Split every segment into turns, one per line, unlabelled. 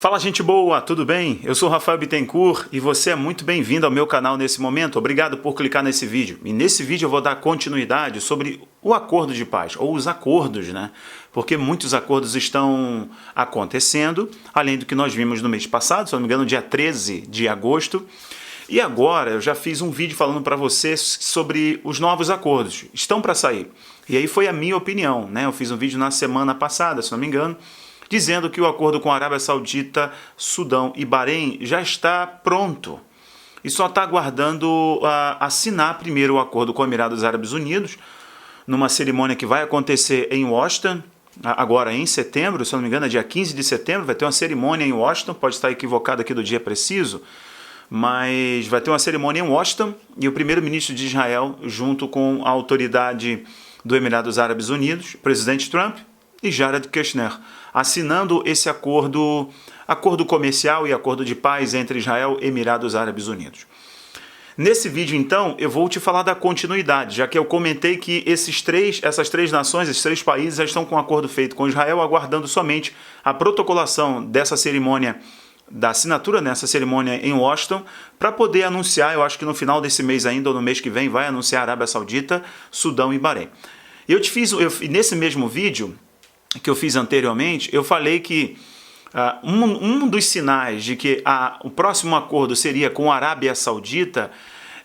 Fala, gente boa, tudo bem? Eu sou Rafael Bittencourt e você é muito bem-vindo ao meu canal nesse momento. Obrigado por clicar nesse vídeo. E nesse vídeo eu vou dar continuidade sobre o acordo de paz, ou os acordos, né? Porque muitos acordos estão acontecendo, além do que nós vimos no mês passado, se não me engano, dia 13 de agosto. E agora eu já fiz um vídeo falando para você sobre os novos acordos. Estão para sair. E aí foi a minha opinião, né? Eu fiz um vídeo na semana passada, se não me engano, dizendo que o acordo com a Arábia Saudita, Sudão e Bahrein já está pronto. E só está aguardando assinar primeiro o acordo com os Emirados Árabes Unidos, numa cerimônia que vai acontecer em Washington, agora em setembro, se não me engano, é dia 15 de setembro, vai ter uma cerimônia em Washington, pode estar equivocado aqui do dia preciso, mas vai ter uma cerimônia em Washington e o primeiro-ministro de Israel, junto com a autoridade dos Emirados Árabes Unidos, presidente Trump e Jared Kushner, assinando esse acordo comercial e acordo de paz entre Israel e Emirados Árabes Unidos. Nesse vídeo, então, eu vou te falar da continuidade, já que eu comentei que essas três nações, esses três países, já estão com um acordo feito com Israel, aguardando somente a protocolação dessa cerimônia, da assinatura nessa cerimônia em Washington, para poder anunciar, eu acho que no final desse mês ainda, ou no mês que vem, vai anunciar a Arábia Saudita, Sudão e Bahrein. Nesse mesmo vídeo que eu fiz anteriormente, eu falei que um dos sinais de que o próximo acordo seria com a Arábia Saudita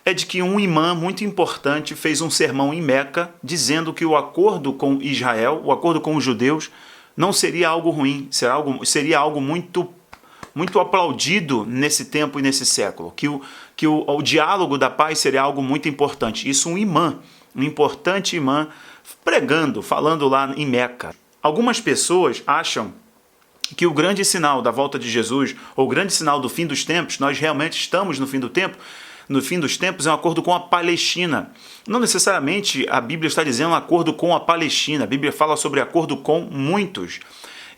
é de que um imã muito importante fez um sermão em Meca dizendo que o acordo com Israel, o acordo com os judeus, não seria algo ruim, seria algo muito aplaudido nesse tempo e nesse século, que o diálogo da paz seria algo muito importante. Isso um importante imã falando lá em Meca. Algumas pessoas acham que o grande sinal da volta de Jesus, ou o grande sinal do fim dos tempos, nós realmente estamos no fim do tempo, no fim dos tempos é um acordo com a Palestina. Não necessariamente a Bíblia está dizendo um acordo com a Palestina, a Bíblia fala sobre acordo com muitos.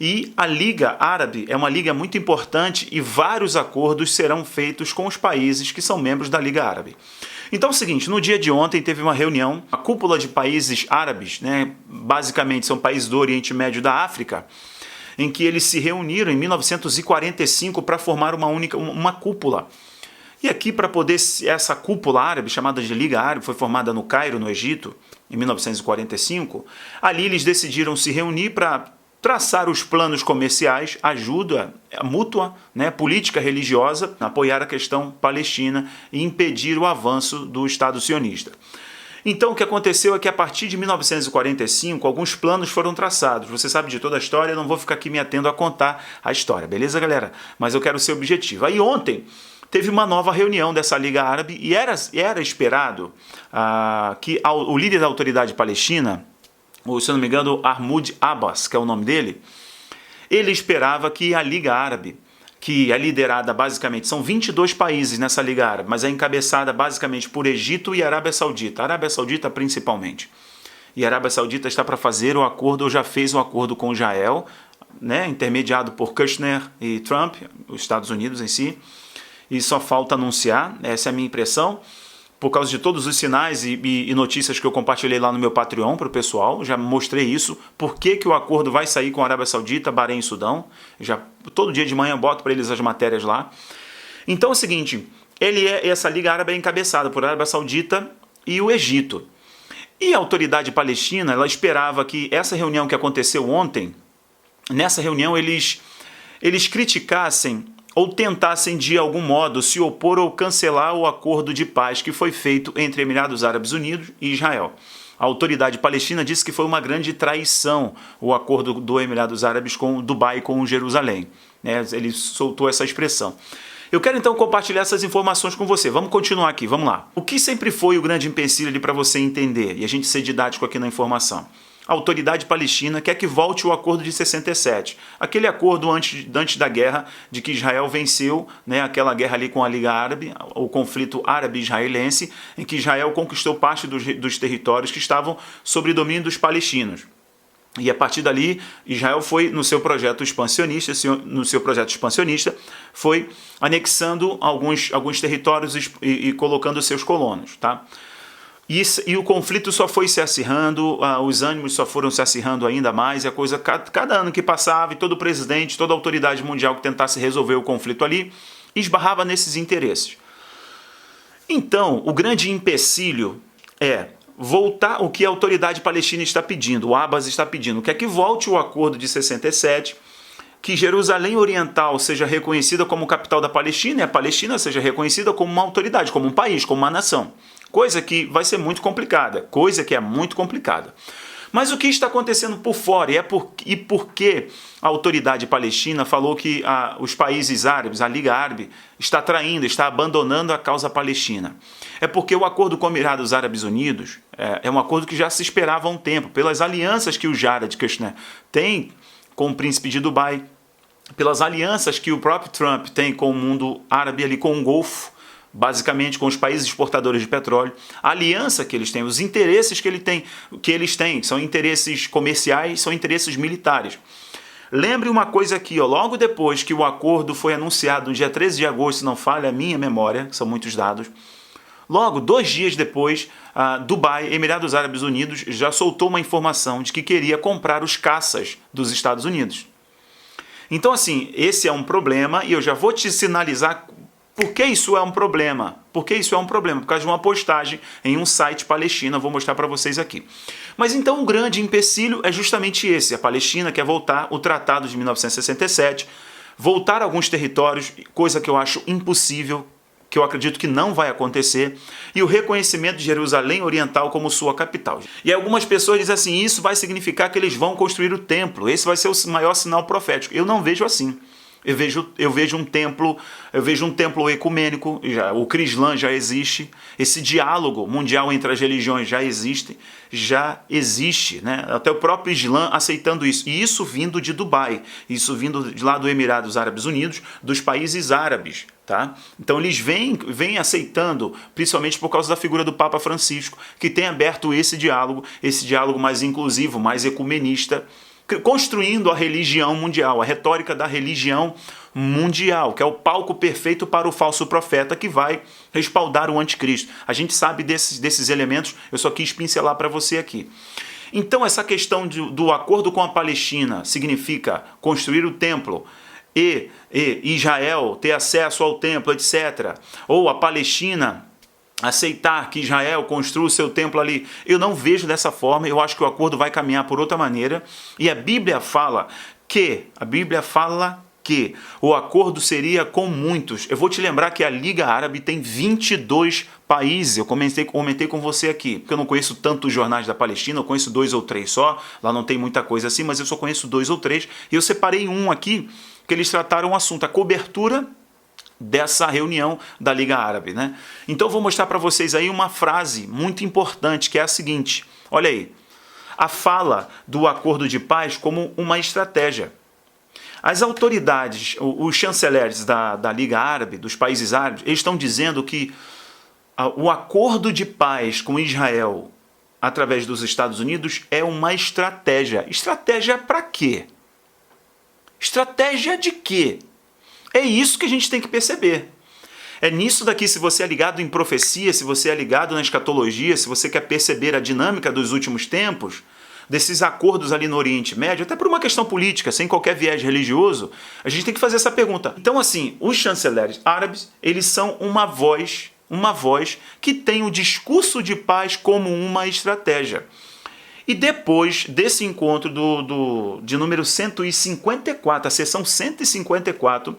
E a Liga Árabe é uma liga muito importante e vários acordos serão feitos com os países que são membros da Liga Árabe. Então é o seguinte, no dia de ontem teve uma reunião, a cúpula de países árabes, né, basicamente são países do Oriente Médio da África, em que eles se reuniram em 1945 para formar uma cúpula. E aqui, para poder, essa cúpula árabe, chamada de Liga Árabe, foi formada no Cairo, no Egito, em 1945. Ali eles decidiram se reunir para traçar os planos comerciais, ajuda mútua, né, política religiosa, apoiar a questão palestina e impedir o avanço do Estado sionista. Então o que aconteceu é que a partir de 1945 alguns planos foram traçados. Você sabe de toda a história, eu não vou ficar aqui me atendo a contar a história, beleza, galera? Mas eu quero ser objetivo. Aí ontem teve uma nova reunião dessa Liga Árabe e era esperado que o líder da autoridade palestina, se eu não me engano, Mahmoud Abbas, que é o nome dele, ele esperava que a Liga Árabe, que é liderada basicamente, são 22 países nessa Liga Árabe, mas é encabeçada basicamente por Egito e Arábia Saudita, Arábia Saudita principalmente. E a Arábia Saudita está para fazer o acordo, ou já fez o acordo com Israel, né, intermediado por Kushner e Trump, os Estados Unidos em si, e só falta anunciar, essa é a minha impressão, por causa de todos os sinais e notícias que eu compartilhei lá no meu Patreon para o pessoal, já mostrei isso, por que o acordo vai sair com a Arábia Saudita, Bahrein e Sudão, todo dia de manhã eu boto para eles as matérias lá. Então é o seguinte, essa Liga Árabe é encabeçada por Arábia Saudita e o Egito. E a autoridade palestina, ela esperava que essa reunião que aconteceu ontem, nessa reunião eles criticassem ou tentassem de algum modo se opor ou cancelar o acordo de paz que foi feito entre Emirados Árabes Unidos e Israel. A autoridade palestina disse que foi uma grande traição o acordo do Emirados Árabes com Dubai e com Jerusalém. Ele soltou essa expressão. Eu quero então compartilhar essas informações com você. Vamos continuar aqui, vamos lá. O que sempre foi o grande empecilho ali para você entender e a gente ser didático aqui na informação? A autoridade palestina quer que volte o acordo de 67, aquele acordo antes da guerra, de que Israel venceu, né, aquela guerra ali com a Liga Árabe, o conflito árabe-israelense, em que Israel conquistou parte dos territórios que estavam sob domínio dos palestinos. E a partir dali, Israel foi no seu projeto expansionista, foi anexando alguns territórios e colocando seus colonos, tá? E o conflito só foi se acirrando, os ânimos só foram se acirrando ainda mais, e a coisa, cada ano que passava, e todo presidente, toda autoridade mundial que tentasse resolver o conflito ali, esbarrava nesses interesses. Então, o grande empecilho é voltar o que a autoridade palestina está pedindo, o Abbas está pedindo, que é que volte o acordo de 67, que Jerusalém Oriental seja reconhecida como capital da Palestina e a Palestina seja reconhecida como uma autoridade, como um país, como uma nação. Coisa que vai ser muito complicada, coisa que é muito complicada. Mas o que está acontecendo por fora e por que a autoridade palestina falou que os países árabes, a Liga Árabe, está traindo, está abandonando a causa palestina? É porque o acordo com os Emirados Árabes Unidos é um acordo que já se esperava há um tempo, pelas alianças que o Jared Kushner tem com o príncipe de Dubai, pelas alianças que o próprio Trump tem com o mundo árabe ali, com o Golfo, basicamente com os países exportadores de petróleo, a aliança que eles têm, os interesses que eles têm, são interesses comerciais, são interesses militares. Lembre uma coisa aqui, logo depois que o acordo foi anunciado no dia 13 de agosto, se não falha a minha memória, são muitos dados, logo 2 dias depois, Dubai, Emirados Árabes Unidos, já soltou uma informação de que queria comprar os caças dos Estados Unidos. Então, assim, esse é um problema e eu já vou te sinalizar por que isso é um problema. Por que isso é um problema? Por causa de uma postagem em um site palestino, eu vou mostrar para vocês aqui. Mas então o grande empecilho é justamente esse. A Palestina quer voltar o Tratado de 1967, voltar a alguns territórios, coisa que eu acho impossível, que eu acredito que não vai acontecer, e o reconhecimento de Jerusalém Oriental como sua capital. E algumas pessoas dizem assim, isso vai significar que eles vão construir o templo, esse vai ser o maior sinal profético. Eu não vejo assim. Eu vejo um templo ecumênico, o Crislã já existe, esse diálogo mundial entre as religiões já existe, né? Até o próprio Islã aceitando isso, e isso vindo de Dubai, isso vindo de lá do Emirados Árabes Unidos, dos países árabes, tá? Então eles vêm aceitando, principalmente por causa da figura do Papa Francisco, que tem aberto esse diálogo mais inclusivo, mais ecumenista, construindo a religião mundial, a retórica da religião mundial, que é o palco perfeito para o falso profeta que vai respaldar o anticristo. A gente sabe desses elementos, eu só quis pincelar para você aqui. Então essa questão do acordo com a Palestina significa construir o templo e Israel ter acesso ao templo, etc. Ou a Palestina aceitar que Israel construa o seu templo ali. Eu não vejo dessa forma, eu acho que o acordo vai caminhar por outra maneira, e a Bíblia fala que o acordo seria com muitos. Eu vou te lembrar que a Liga Árabe tem 22 países, eu comentei com você aqui, porque eu não conheço tantos jornais da Palestina, eu conheço 2 ou 3 só, lá não tem muita coisa assim, mas eu só conheço 2 ou 3, e eu separei um aqui, que eles trataram o assunto, a cobertura dessa reunião da Liga Árabe, né? Então eu vou mostrar para vocês aí uma frase muito importante, que é a seguinte, olha aí, a fala do acordo de paz como uma estratégia. As autoridades, os chanceleres da Liga Árabe, dos países árabes, eles estão dizendo que o acordo de paz com Israel através dos Estados Unidos é uma estratégia. Estratégia para quê? Estratégia de quê? É isso que a gente tem que perceber. É nisso daqui, se você é ligado em profecia, se você é ligado na escatologia, se você quer perceber a dinâmica dos últimos tempos, desses acordos ali no Oriente Médio, até por uma questão política, sem qualquer viés religioso, a gente tem que fazer essa pergunta. Então, assim, os chanceleres árabes, eles são uma voz que tem o discurso de paz como uma estratégia. E depois desse encontro de número 154, a sessão 154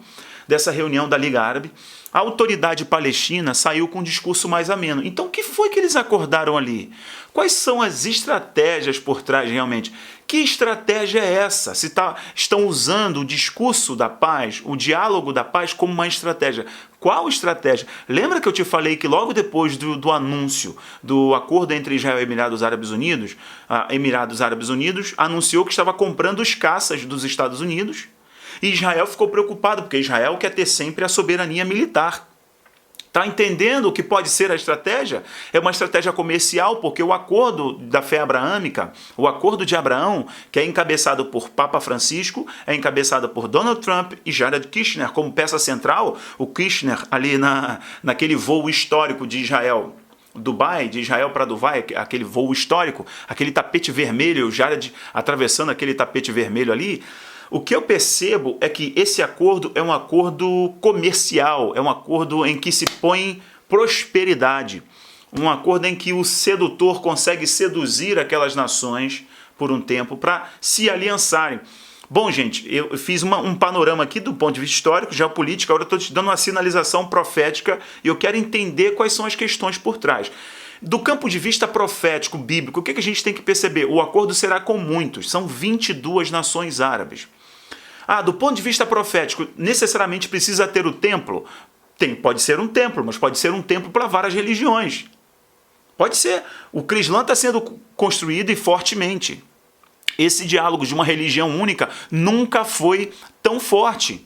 dessa reunião da Liga Árabe, a autoridade palestina saiu com um discurso mais ameno. Então, o que foi que eles acordaram ali? Quais são as estratégias por trás realmente? Que estratégia é essa? Se estão usando o discurso da paz, o diálogo da paz como uma estratégia. Qual estratégia? Lembra que eu te falei que logo depois do anúncio do acordo entre Israel e Emirados Árabes Unidos, Emirados Árabes Unidos anunciou que estava comprando os caças dos Estados Unidos, e Israel ficou preocupado, porque Israel quer ter sempre a soberania militar. Está entendendo o que pode ser a estratégia? É uma estratégia comercial, porque o acordo da fé abraâmica, o acordo de Abraão, que é encabeçado por Papa Francisco, é encabeçado por Donald Trump e Jared Kushner como peça central. O Kushner ali naquele voo histórico de Israel Dubai, de Israel para Dubai, aquele voo histórico, aquele tapete vermelho, o Jared atravessando aquele tapete vermelho ali, o que eu percebo é que esse acordo é um acordo comercial, é um acordo em que se põe prosperidade, um acordo em que o sedutor consegue seduzir aquelas nações por um tempo para se aliançarem. Bom, gente, eu fiz um panorama aqui do ponto de vista histórico, geopolítico, agora eu estou te dando uma sinalização profética e eu quero entender quais são as questões por trás. Do campo de vista profético, bíblico, o que a gente tem que perceber? O acordo será com muitos, são 22 nações árabes. Do ponto de vista profético, necessariamente precisa ter o templo? Pode ser um templo, mas pode ser um templo para várias religiões. Pode ser. O Crislã está sendo construído e fortemente. Esse diálogo de uma religião única nunca foi tão forte.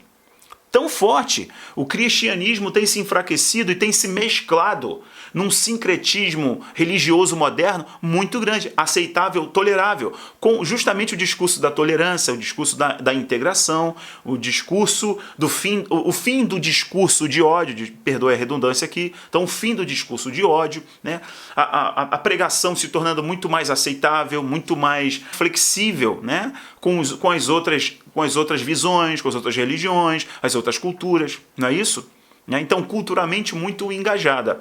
Tão forte. O cristianismo tem se enfraquecido e tem se mesclado num sincretismo religioso moderno muito grande, aceitável, tolerável, com justamente o discurso da tolerância, o discurso da integração, o discurso do fim, o fim do discurso de ódio, perdoe a redundância aqui, então o fim do discurso de ódio, né? A pregação se tornando muito mais aceitável, muito mais flexível, né? com as outras visões, com as outras religiões, as outras culturas, não é isso? Então, culturalmente muito engajada.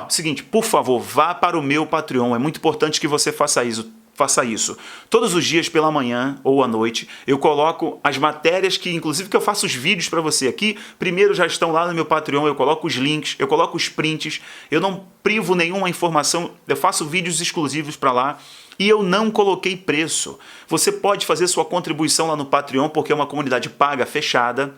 Seguinte, por favor, vá para o meu Patreon, é muito importante que você faça isso. Todos os dias pela manhã ou à noite, eu coloco as matérias inclusive que eu faço os vídeos para você aqui, primeiro já estão lá no meu Patreon, eu coloco os links, eu coloco os prints, eu não privo nenhuma informação, eu faço vídeos exclusivos para lá. E eu não coloquei preço. Você pode fazer sua contribuição lá no Patreon, porque é uma comunidade paga, fechada.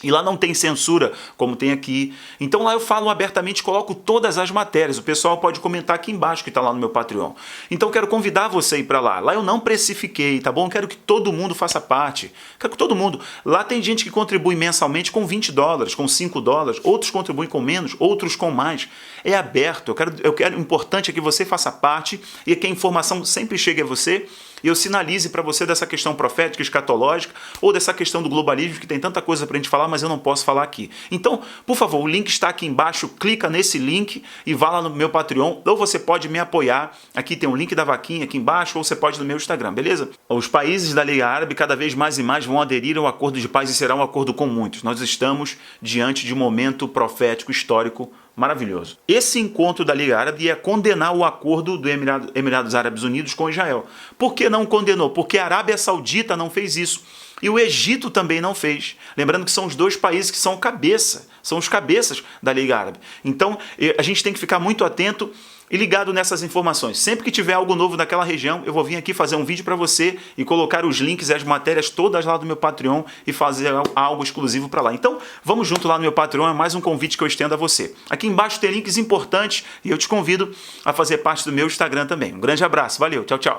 E lá não tem censura, como tem aqui. Então lá eu falo abertamente, coloco todas as matérias. O pessoal pode comentar aqui embaixo que está lá no meu Patreon. Então quero convidar você a ir para lá. Lá eu não precifiquei, tá bom? Quero que todo mundo faça parte. Quero que todo mundo. Lá tem gente que contribui mensalmente com $20, com $5. Outros contribuem com menos, outros com mais. É aberto. O importante é que você faça parte e que a informação sempre chegue a você. E eu sinalize para você dessa questão profética, escatológica, ou dessa questão do globalismo, que tem tanta coisa para a gente falar, mas eu não posso falar aqui. Então, por favor, o link está aqui embaixo, clica nesse link e vá lá no meu Patreon, ou você pode me apoiar, aqui tem um link da vaquinha aqui embaixo, ou você pode no meu Instagram, beleza? Os países da Liga Árabe cada vez mais e mais vão aderir ao acordo de paz e será um acordo com muitos. Nós estamos diante de um momento profético, histórico, maravilhoso. Esse encontro da Liga Árabe ia condenar o acordo do Emirados Árabes Unidos com Israel. Por que não condenou? Porque a Arábia Saudita não fez isso. E o Egito também não fez. Lembrando que são os dois países que são os cabeças da Liga Árabe. Então, a gente tem que ficar muito atento e ligado nessas informações. Sempre que tiver algo novo naquela região, eu vou vir aqui fazer um vídeo para você e colocar os links e as matérias todas lá do meu Patreon e fazer algo exclusivo para lá. Então, vamos junto lá no meu Patreon, é mais um convite que eu estendo a você. Aqui embaixo tem links importantes e eu te convido a fazer parte do meu Instagram também. Um grande abraço, valeu, tchau, tchau.